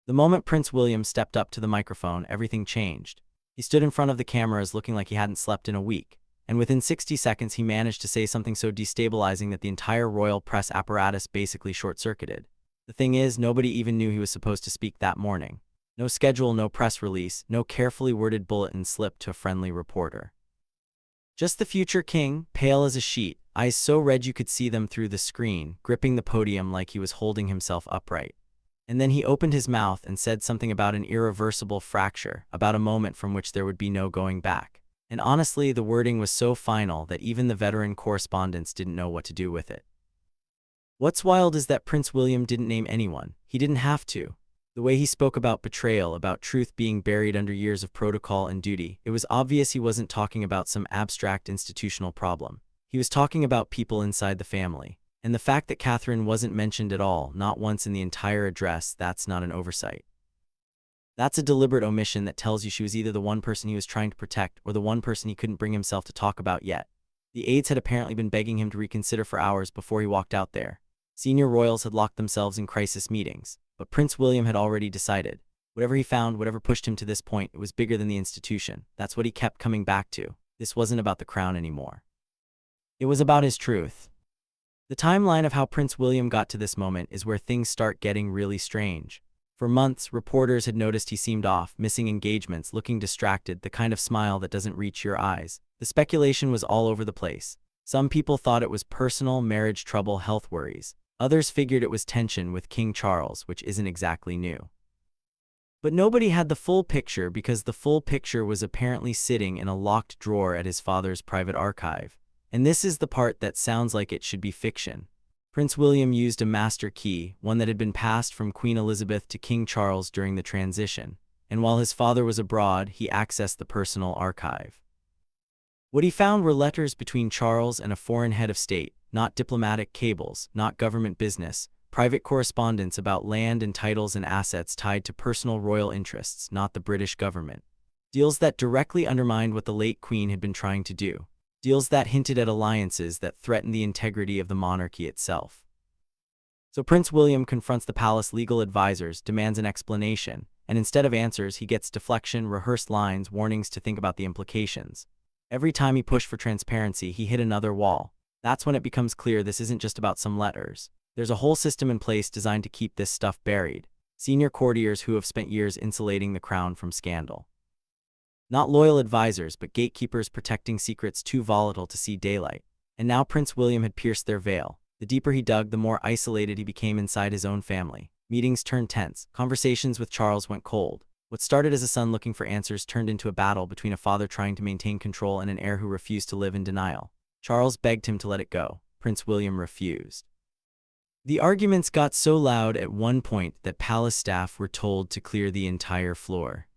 The moment Prince William stepped up to the microphone, everything changed. He stood in front of the cameras looking like he hadn't slept in a week, and within 60 seconds he managed to say something so destabilizing that the entire royal press apparatus basically short-circuited. The thing is, nobody even knew he was supposed to speak that morning. No schedule, no press release, no carefully worded bulletin slipped to a friendly reporter. Just the future king, pale as a sheet, eyes so red you could see them through the screen, gripping the podium like he was holding himself upright. And then he opened his mouth and said something about an irreversible fracture, about a moment from which there would be no going back. And honestly, the wording was so final that even the veteran correspondents didn't know what to do with it. What's wild is that Prince William didn't name anyone. He didn't have to. The way he spoke about betrayal, about truth being buried under years of protocol and duty, it was obvious he wasn't talking about some abstract institutional problem. He was talking about people inside the family. And the fact that Catherine wasn't mentioned at all, not once in the entire address, that's not an oversight. That's a deliberate omission that tells you she was either the one person he was trying to protect or the one person he couldn't bring himself to talk about yet. The aides had apparently been begging him to reconsider for hours before he walked out there. Senior royals had locked themselves in crisis meetings, but Prince William had already decided. Whatever he found, whatever pushed him to this point, it was bigger than the institution. That's what he kept coming back to. This wasn't about the crown anymore. It was about his truth. The timeline of how Prince William got to this moment is where things start getting really strange. For months, reporters had noticed he seemed off, missing engagements, looking distracted, the kind of smile that doesn't reach your eyes. The speculation was all over the place. Some people thought it was personal, marriage trouble, health worries. Others figured it was tension with King Charles, which isn't exactly new. But nobody had the full picture because the full picture was apparently sitting in a locked drawer at his father's private archive. And this is the part that sounds like it should be fiction. Prince William used a master key, one that had been passed from Queen Elizabeth to King Charles during the transition, and while his father was abroad, he accessed the personal archive. What he found were letters between Charles and a foreign head of state, not diplomatic cables, not government business, private correspondence about land and titles and assets tied to personal royal interests, not the British government. Deals that directly undermined what the late Queen had been trying to do. Deals that hinted at alliances that threatened the integrity of the monarchy itself. So Prince William confronts the palace legal advisors, demands an explanation, and instead of answers, he gets deflection, rehearsed lines, warnings to think about the implications. Every time he pushed for transparency, he hit another wall. That's when it becomes clear this isn't just about some letters. There's a whole system in place designed to keep this stuff buried. Senior courtiers who have spent years insulating the crown from scandal. Not loyal advisors, but gatekeepers protecting secrets too volatile to see daylight. And now Prince William had pierced their veil. The deeper he dug, the more isolated he became inside his own family. Meetings turned tense. Conversations with Charles went cold. What started as a son looking for answers turned into a battle between a father trying to maintain control and an heir who refused to live in denial. Charles begged him to let it go. Prince William refused. The arguments got so loud at one point that palace staff were told to clear the entire floor.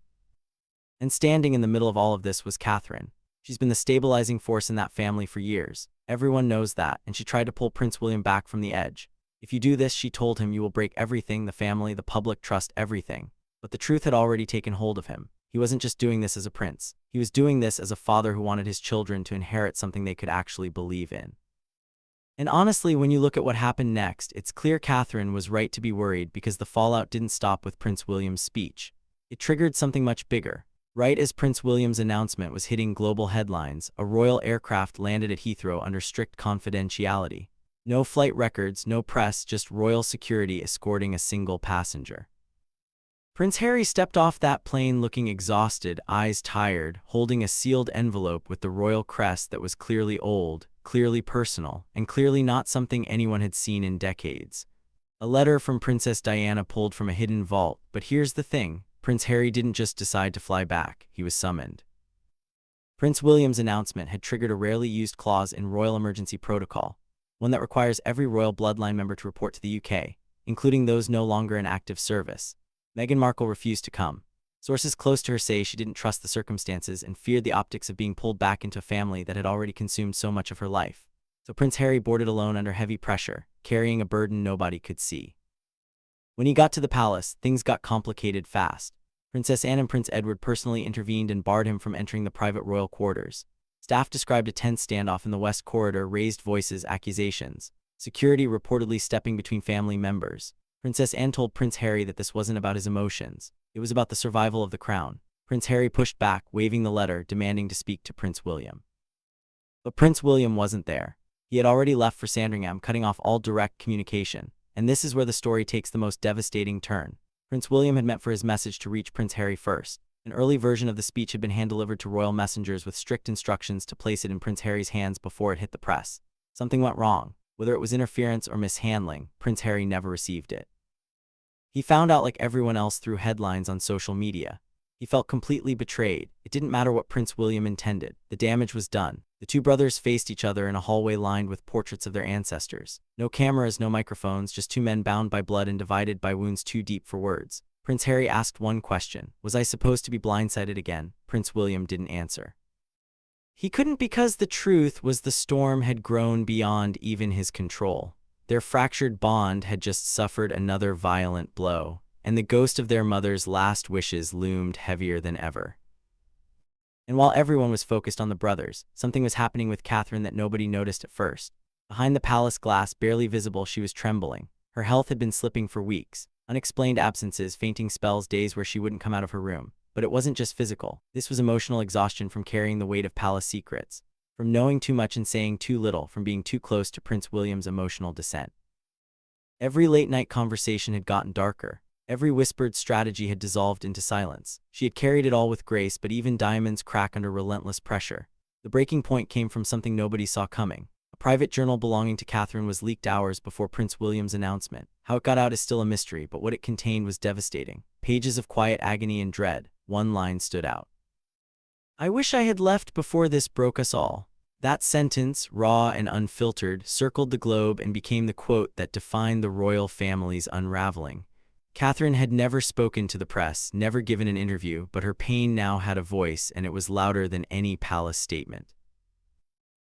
And standing in the middle of all of this was Catherine. She's been the stabilizing force in that family for years. Everyone knows that, and she tried to pull Prince William back from the edge. If you do this, she told him, you will break everything, the family, the public trust, everything. But the truth had already taken hold of him. He wasn't just doing this as a prince. He was doing this as a father who wanted his children to inherit something they could actually believe in. And honestly, when you look at what happened next, it's clear Catherine was right to be worried because the fallout didn't stop with Prince William's speech. It triggered something much bigger. Right as Prince William's announcement was hitting global headlines, a royal aircraft landed at Heathrow under strict confidentiality. No flight records, no press, just royal security escorting a single passenger. Prince Harry stepped off that plane looking exhausted, eyes tired, holding a sealed envelope with the royal crest that was clearly old, clearly personal, and clearly not something anyone had seen in decades. A letter from Princess Diana pulled from a hidden vault, but here's the thing. Prince Harry didn't just decide to fly back, he was summoned. Prince William's announcement had triggered a rarely used clause in royal emergency protocol, one that requires every royal bloodline member to report to the UK, including those no longer in active service. Meghan Markle refused to come. Sources close to her say she didn't trust the circumstances and feared the optics of being pulled back into a family that had already consumed so much of her life. So Prince Harry boarded alone under heavy pressure, carrying a burden nobody could see. When he got to the palace, things got complicated fast. Princess Anne and Prince Edward personally intervened and barred him from entering the private royal quarters. Staff described a tense standoff in the West Corridor, raised voices, accusations. Security reportedly stepping between family members. Princess Anne told Prince Harry that this wasn't about his emotions. It was about the survival of the crown. Prince Harry pushed back, waving the letter, demanding to speak to Prince William. But Prince William wasn't there. He had already left for Sandringham, cutting off all direct communication. And this is where the story takes the most devastating turn. Prince William had meant for his message to reach Prince Harry first. An early version of the speech had been hand-delivered to royal messengers with strict instructions to place it in Prince Harry's hands before it hit the press. Something went wrong. Whether it was interference or mishandling, Prince Harry never received it. He found out like everyone else through headlines on social media. He felt completely betrayed. It didn't matter what Prince William intended. The damage was done. The two brothers faced each other in a hallway lined with portraits of their ancestors. No cameras, no microphones, just two men bound by blood and divided by wounds too deep for words. Prince Harry asked one question. Was I supposed to be blindsided again? Prince William didn't answer. He couldn't because the truth was the storm had grown beyond even his control. Their fractured bond had just suffered another violent blow, and the ghost of their mother's last wishes loomed heavier than ever. And while everyone was focused on the brothers, something was happening with Catherine that nobody noticed at first. Behind the palace glass, barely visible, she was trembling. Her health had been slipping for weeks. Unexplained absences, fainting spells, days where she wouldn't come out of her room. But it wasn't just physical. This was emotional exhaustion from carrying the weight of palace secrets, from knowing too much and saying too little, from being too close to Prince William's emotional descent. Every late-night conversation had gotten darker. Every whispered strategy had dissolved into silence. She had carried it all with grace, but even diamonds crack under relentless pressure. The breaking point came from something nobody saw coming. A private journal belonging to Catherine was leaked hours before Prince William's announcement. How it got out is still a mystery, but what it contained was devastating. Pages of quiet agony and dread. One line stood out. I wish I had left before this broke us all. That sentence, raw and unfiltered, circled the globe and became the quote that defined the royal family's unraveling. Catherine had never spoken to the press, never given an interview, but her pain now had a voice, and it was louder than any palace statement.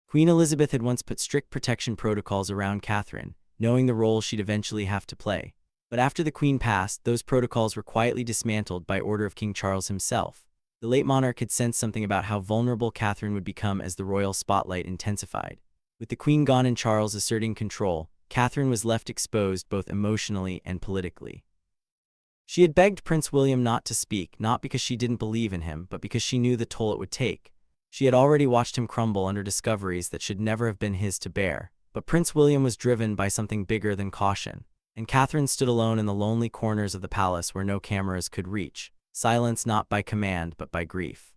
Queen Elizabeth had once put strict protection protocols around Catherine, knowing the role she'd eventually have to play. But after the Queen passed, those protocols were quietly dismantled by order of King Charles himself. The late monarch had sensed something about how vulnerable Catherine would become as the royal spotlight intensified. With the Queen gone and Charles asserting control, Catherine was left exposed both emotionally and politically. She had begged Prince William not to speak, not because she didn't believe in him, but because she knew the toll it would take. She had already watched him crumble under discoveries that should never have been his to bear. But Prince William was driven by something bigger than caution, and Catherine stood alone in the lonely corners of the palace where no cameras could reach, silence not by command but by grief.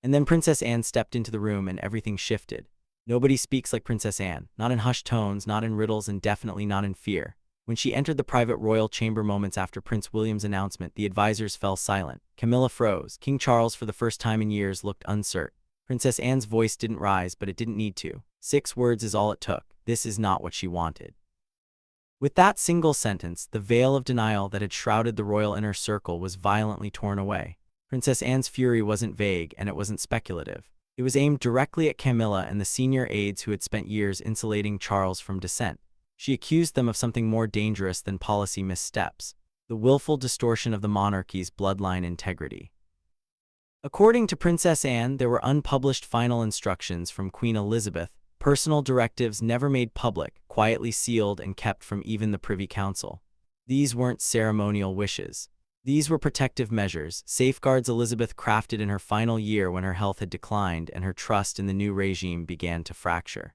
And then Princess Anne stepped into the room and everything shifted. Nobody speaks like Princess Anne, not in hushed tones, not in riddles, and definitely not in fear. When she entered the private royal chamber moments after Prince William's announcement, the advisors fell silent. Camilla froze. King Charles, for the first time in years, looked uncertain. Princess Anne's voice didn't rise, but it didn't need to. 6 words is all it took. This is not what she wanted. With that single sentence, the veil of denial that had shrouded the royal inner circle was violently torn away. Princess Anne's fury wasn't vague, and it wasn't speculative. It was aimed directly at Camilla and the senior aides who had spent years insulating Charles from dissent. She accused them of something more dangerous than policy missteps: the willful distortion of the monarchy's bloodline integrity. According to Princess Anne, there were unpublished final instructions from Queen Elizabeth, personal directives never made public, quietly sealed and kept from even the Privy Council. These weren't ceremonial wishes. These were protective measures, safeguards Elizabeth crafted in her final year when her health had declined and her trust in the new regime began to fracture.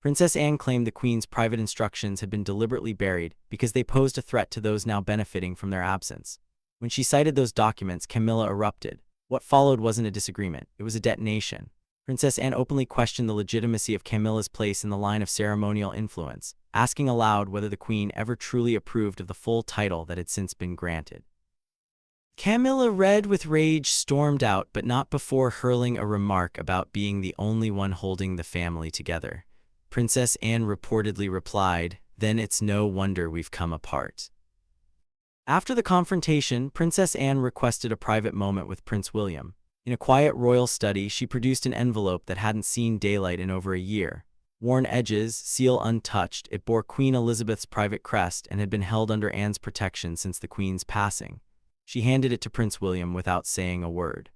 Princess Anne claimed the Queen's private instructions had been deliberately buried because they posed a threat to those now benefiting from their absence. When she cited those documents, Camilla erupted. What followed wasn't a disagreement, it was a detonation. Princess Anne openly questioned the legitimacy of Camilla's place in the line of ceremonial influence, asking aloud whether the Queen ever truly approved of the full title that had since been granted. Camilla, red with rage, stormed out, but not before hurling a remark about being the only one holding the family together. Princess Anne reportedly replied, "Then it's no wonder we've come apart." After the confrontation, Princess Anne requested a private moment with Prince William. In a quiet royal study, she produced an envelope that hadn't seen daylight in over a year. Worn edges, seal untouched, it bore Queen Elizabeth's private crest and had been held under Anne's protection since the Queen's passing. She handed it to Prince William without saying a word.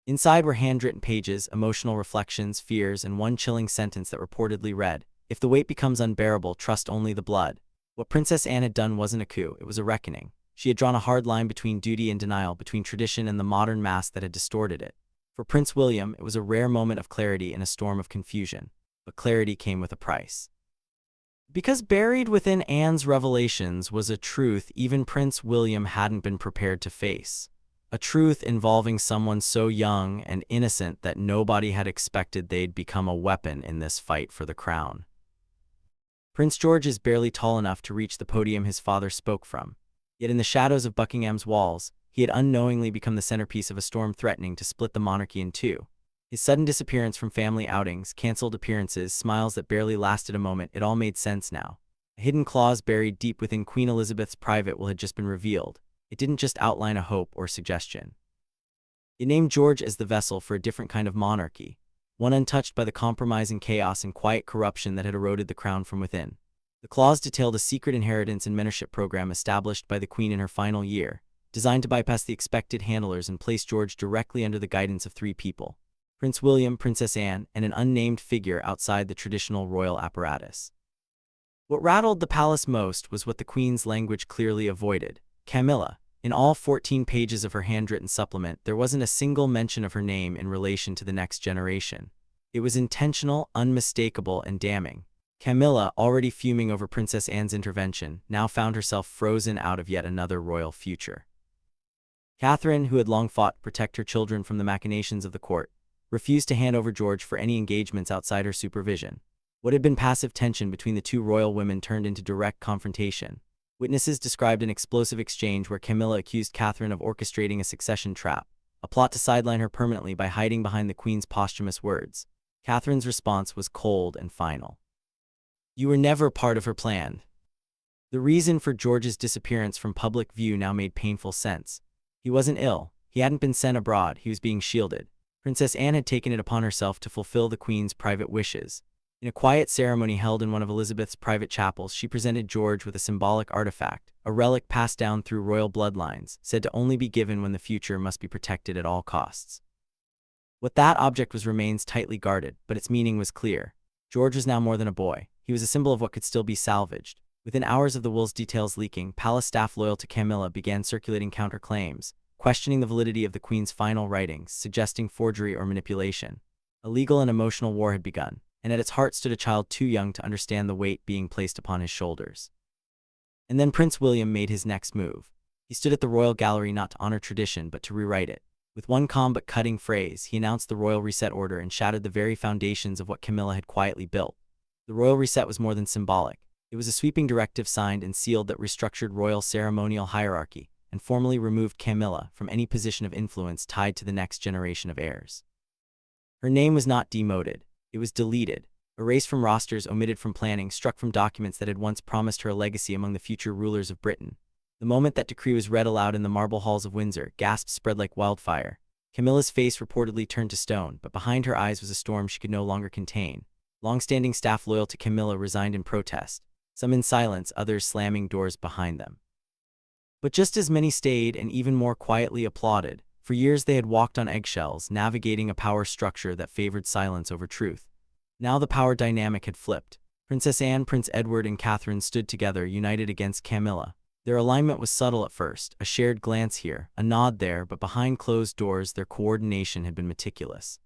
Inside were handwritten pages, emotional reflections, fears, and one chilling sentence that reportedly read, "If the weight becomes unbearable, trust only the blood." What Princess Anne had done wasn't a coup, it was a reckoning. She had drawn a hard line between duty and denial, between tradition and the modern mask that had distorted it. For Prince William, it was a rare moment of clarity in a storm of confusion. But clarity came with a price. Because buried within Anne's revelations was a truth even Prince William hadn't been prepared to face. A truth involving someone so young and innocent that nobody had expected they'd become a weapon in this fight for the crown. Prince George is barely tall enough to reach the podium his father spoke from. Yet in the shadows of Buckingham's walls, he had unknowingly become the centerpiece of a storm threatening to split the monarchy in two. His sudden disappearance from family outings, cancelled appearances, smiles that barely lasted a moment, it all made sense now. A hidden clause buried deep within Queen Elizabeth's private will had just been revealed. It didn't just outline a hope or suggestion. It named George as the vessel for a different kind of monarchy, one untouched by the compromising chaos and quiet corruption that had eroded the crown from within. The clause detailed a secret inheritance and mentorship program established by the Queen in her final year, designed to bypass the expected handlers and place George directly under the guidance of three people: Prince William, Princess Anne, and an unnamed figure outside the traditional royal apparatus. What rattled the palace most was what the Queen's language clearly avoided: Camilla. In all 14 pages of her handwritten supplement, there wasn't a single mention of her name in relation to the next generation. It was intentional, unmistakable, and damning. Camilla, already fuming over Princess Anne's intervention, now found herself frozen out of yet another royal future. Catherine, who had long fought to protect her children from the machinations of the court, refused to hand over George for any engagements outside her supervision. What had been passive tension between the two royal women turned into direct confrontation. Witnesses described an explosive exchange where Camilla accused Catherine of orchestrating a succession trap, a plot to sideline her permanently by hiding behind the Queen's posthumous words. Catherine's response was cold and final. "You were never part of her plan." The reason for George's disappearance from public view now made painful sense. He wasn't ill, he hadn't been sent abroad, he was being shielded. Princess Anne had taken it upon herself to fulfill the Queen's private wishes. In a quiet ceremony held in one of Elizabeth's private chapels, she presented George with a symbolic artifact, a relic passed down through royal bloodlines, said to only be given when the future must be protected at all costs. What that object was remains tightly guarded, but its meaning was clear. George was now more than a boy. He was a symbol of what could still be salvaged. Within hours of the will's details leaking, palace staff loyal to Camilla began circulating counterclaims, questioning the validity of the Queen's final writings, suggesting forgery or manipulation. A legal and emotional war had begun, and at its heart stood a child too young to understand the weight being placed upon his shoulders. And then Prince William made his next move. He stood at the royal gallery not to honor tradition but to rewrite it. With one calm but cutting phrase, he announced the royal reset order and shattered the very foundations of what Camilla had quietly built. The royal reset was more than symbolic. It was a sweeping directive signed and sealed that restructured royal ceremonial hierarchy and formally removed Camilla from any position of influence tied to the next generation of heirs. Her name was not demoted. It was deleted, erased from rosters, omitted from planning, struck from documents that had once promised her a legacy among the future rulers of Britain. The moment that decree was read aloud in the marble halls of Windsor, gasps spread like wildfire. Camilla's face reportedly turned to stone, but behind her eyes was a storm she could no longer contain. Long-standing staff loyal to Camilla resigned in protest, some in silence, others slamming doors behind them. But just as many stayed and even more quietly applauded. For years they had walked on eggshells, navigating a power structure that favored silence over truth. Now the power dynamic had flipped. Princess Anne, Prince Edward, and Catherine stood together, united against Camilla. Their alignment was subtle at first, a shared glance here, a nod there, but behind closed doors their coordination had been meticulous.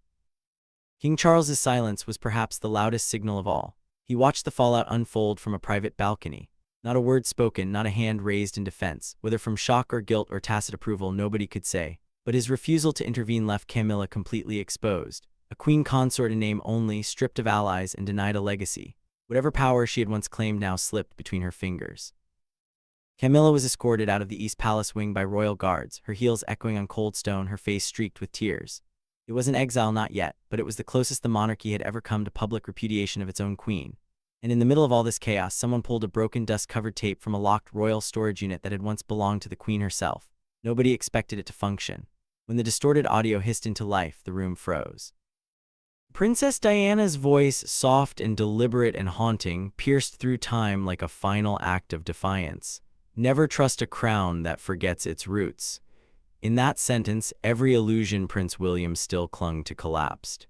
King Charles's silence was perhaps the loudest signal of all. He watched the fallout unfold from a private balcony. Not a word spoken, not a hand raised in defense, whether from shock or guilt or tacit approval nobody could say. But his refusal to intervene left Camilla completely exposed. A queen consort in name only, stripped of allies and denied a legacy. Whatever power she had once claimed now slipped between her fingers. Camilla was escorted out of the East Palace wing by royal guards, her heels echoing on cold stone, her face streaked with tears. It was an exile not yet, but it was the closest the monarchy had ever come to public repudiation of its own queen. And in the middle of all this chaos, someone pulled a broken, dust-covered tape from a locked royal storage unit that had once belonged to the queen herself. Nobody expected it to function. When the distorted audio hissed into life, the room froze. Princess Diana's voice, soft and deliberate and haunting, pierced through time like a final act of defiance. Never trust a crown that forgets its roots. In that sentence, every illusion Prince William still clung to collapsed.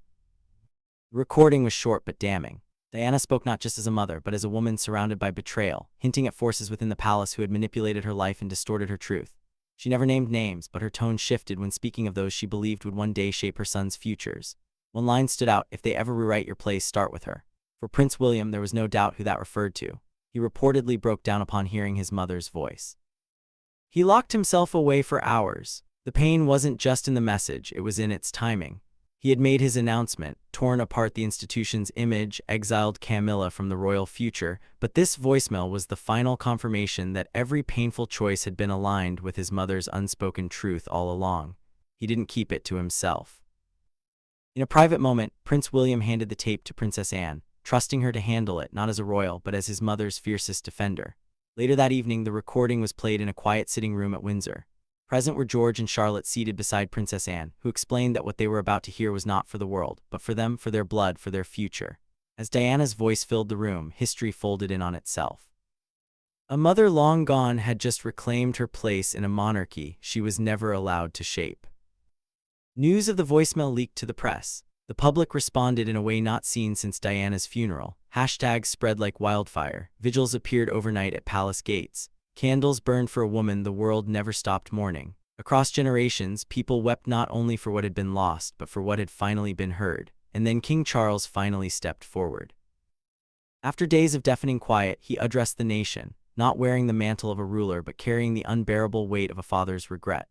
The recording was short but damning. Diana spoke not just as a mother, but as a woman surrounded by betrayal, hinting at forces within the palace who had manipulated her life and distorted her truth. She never named names, but her tone shifted when speaking of those she believed would one day shape her sons' futures. One line stood out: "If they ever rewrite your plays, start with her." For Prince William, there was no doubt who that referred to. He reportedly broke down upon hearing his mother's voice. He locked himself away for hours. The pain wasn't just in the message, it was in its timing. He had made his announcement, torn apart the institution's image, exiled Camilla from the royal future, but this voicemail was the final confirmation that every painful choice had been aligned with his mother's unspoken truth all along. He didn't keep it to himself. In a private moment, Prince William handed the tape to Princess Anne, trusting her to handle it not as a royal but as his mother's fiercest defender. Later that evening, the recording was played in a quiet sitting room at Windsor. Present were George and Charlotte seated beside Princess Anne, who explained that what they were about to hear was not for the world, but for them, for their blood, for their future. As Diana's voice filled the room, history folded in on itself. A mother long gone had just reclaimed her place in a monarchy she was never allowed to shape. News of the voicemail leaked to the press. The public responded in a way not seen since Diana's funeral. Hashtags spread like wildfire. Vigils appeared overnight at palace gates. Candles burned for a woman the world never stopped mourning. Across generations, people wept not only for what had been lost, but for what had finally been heard. And then King Charles finally stepped forward. After days of deafening quiet, he addressed the nation, not wearing the mantle of a ruler but carrying the unbearable weight of a father's regret.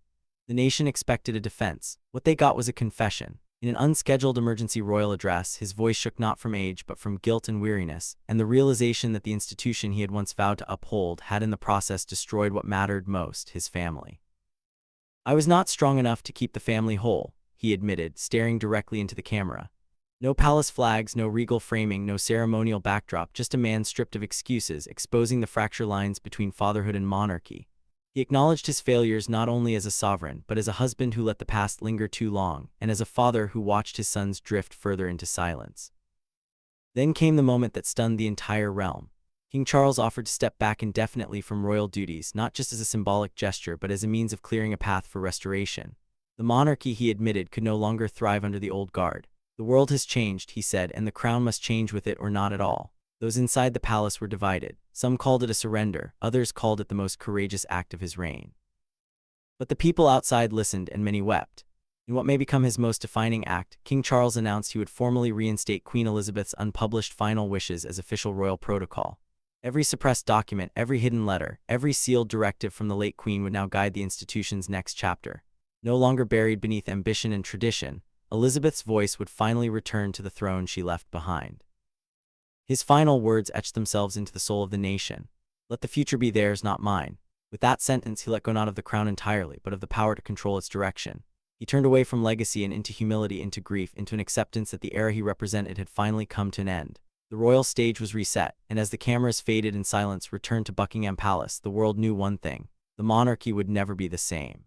The nation expected a defense. What they got was a confession. In an unscheduled emergency royal address, his voice shook not from age but from guilt and weariness, and the realization that the institution he had once vowed to uphold had in the process destroyed what mattered most, his family. "I was not strong enough to keep the family whole," he admitted, staring directly into the camera. No palace flags, no regal framing, no ceremonial backdrop, just a man stripped of excuses, exposing the fracture lines between fatherhood and monarchy. He acknowledged his failures not only as a sovereign, but as a husband who let the past linger too long, and as a father who watched his sons drift further into silence. Then came the moment that stunned the entire realm. King Charles offered to step back indefinitely from royal duties, not just as a symbolic gesture, but as a means of clearing a path for restoration. The monarchy, he admitted, could no longer thrive under the old guard. "The world has changed," he said, "and the crown must change with it or not at all." Those inside the palace were divided. Some called it a surrender, others called it the most courageous act of his reign. But the people outside listened, and many wept. In what may become his most defining act, King Charles announced he would formally reinstate Queen Elizabeth's unpublished final wishes as official royal protocol. Every suppressed document, every hidden letter, every sealed directive from the late queen would now guide the institution's next chapter. No longer buried beneath ambition and tradition, Elizabeth's voice would finally return to the throne she left behind. His final words etched themselves into the soul of the nation. "Let the future be theirs, not mine." With that sentence, he let go not of the crown entirely, but of the power to control its direction. He turned away from legacy and into humility, into grief, into an acceptance that the era he represented had finally come to an end. The royal stage was reset, and as the cameras faded and silence returned to Buckingham Palace, the world knew one thing: the monarchy would never be the same.